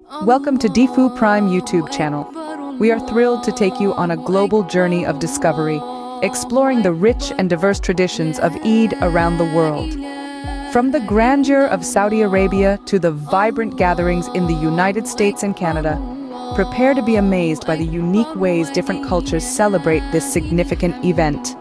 Welcome to Difu Prime YouTube channel. We are thrilled to take you on a global journey of discovery, exploring the rich and diverse traditions of Eid around the world. From the grandeur of Saudi Arabia to the vibrant gatherings in the United States and Canada, prepare to be amazed by the unique ways different cultures celebrate this significant event.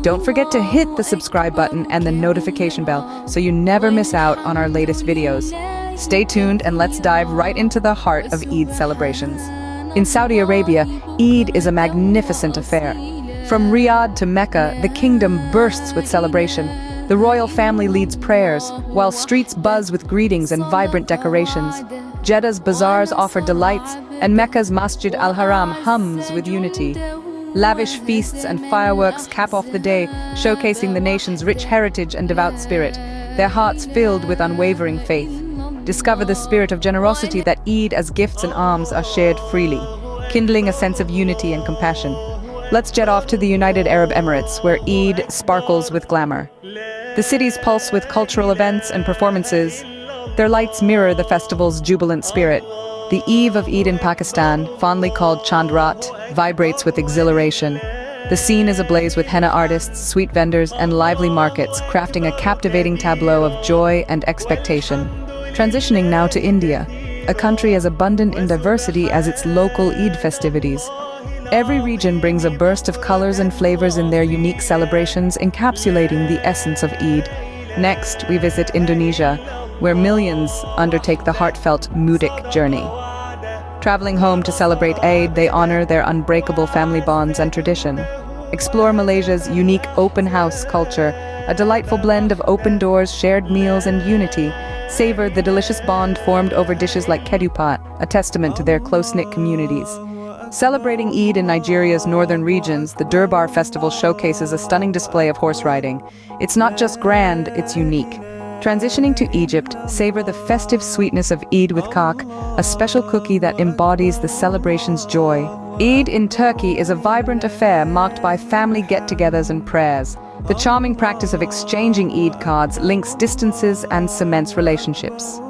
Don't forget to hit the subscribe button and the notification bell so you never miss out on our latest videos. Stay tuned and let's dive right into the heart of Eid celebrations. In Saudi Arabia, Eid is a magnificent affair. From Riyadh to Mecca, the kingdom bursts with celebration. The royal family leads prayers, while streets buzz with greetings and vibrant decorations. Jeddah's bazaars offer delights, and Mecca's Masjid Al-Haram hums with unity. Lavish feasts and fireworks cap off the day, showcasing the nation's rich heritage and devout spirit, their hearts filled with unwavering faith. Discover the spirit of generosity that Eid as gifts and alms are shared freely, kindling a sense of unity and compassion. Let's jet off to the United Arab Emirates, where Eid sparkles with glamour. The cities pulse with cultural events and performances. Their lights mirror the festival's jubilant spirit. The eve of Eid in Pakistan, fondly called Chand Raat, vibrates with exhilaration. The scene is ablaze with henna artists, sweet vendors, and lively markets, crafting a captivating tableau of joy and expectation. Transitioning now to India, a country as abundant in diversity as its local Eid festivities. Every region brings a burst of colors and flavors in their unique celebrations, encapsulating the essence of Eid. Next, we visit Indonesia, where millions undertake the heartfelt mubarak journey. Traveling home to celebrate Eid, they honor their unbreakable family bonds and tradition. Explore Malaysia's unique open house culture, a delightful blend of open doors, shared meals, and unity. Savor the delicious bond formed over dishes like ketupat, a testament to their close-knit communities. Celebrating Eid in Nigeria's northern regions, the Durbar Festival showcases a stunning display of horse riding. It's not just grand, it's unique. Transitioning to Egypt, savor the festive sweetness of Eid with kak, a special cookie that embodies the celebration's joy. Eid in Turkey is a vibrant affair marked by family get-togethers and prayers. The charming practice of exchanging Eid cards links distances and cements relationships.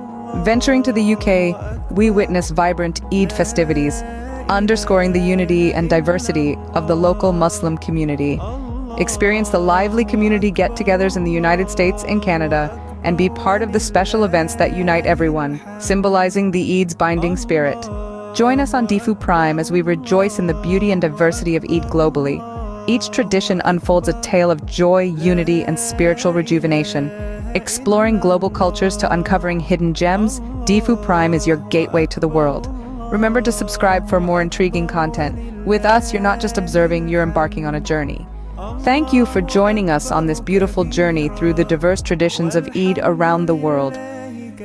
Venturing to the UK, we witness vibrant Eid festivities, underscoring the unity and diversity of the local Muslim community. Experience the lively community get-togethers in the United States and Canada, and be part of the special events that unite everyone, symbolizing the Eid's binding spirit. Join us on Difu Prime as we rejoice in the beauty and diversity of Eid globally. Each tradition unfolds a tale of joy, unity, and spiritual rejuvenation. Exploring global cultures to uncovering hidden gems, Difu Prime is your gateway to the world. Remember to subscribe for more intriguing content. With us, you're not just observing, you're embarking on a journey. Thank you for joining us on this beautiful journey through the diverse traditions of Eid around the world.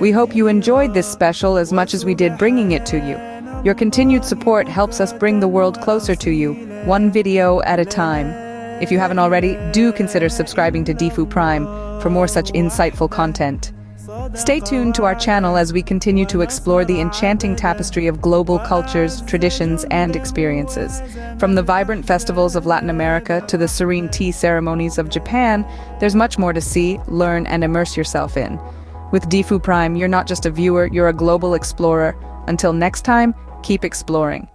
We hope you enjoyed this special as much as we did bringing it to you. Your continued support helps us bring the world closer to you, one video at a time. If you haven't already, do consider subscribing to Difu Prime for more such insightful content. Stay tuned to our channel as we continue to explore the enchanting tapestry of global cultures, traditions, and experiences. From the vibrant festivals of Latin America to the serene tea ceremonies of Japan, there's much more to see, learn, and immerse yourself in. With Difu Prime, you're not just a viewer, you're a global explorer. Until next time, keep exploring.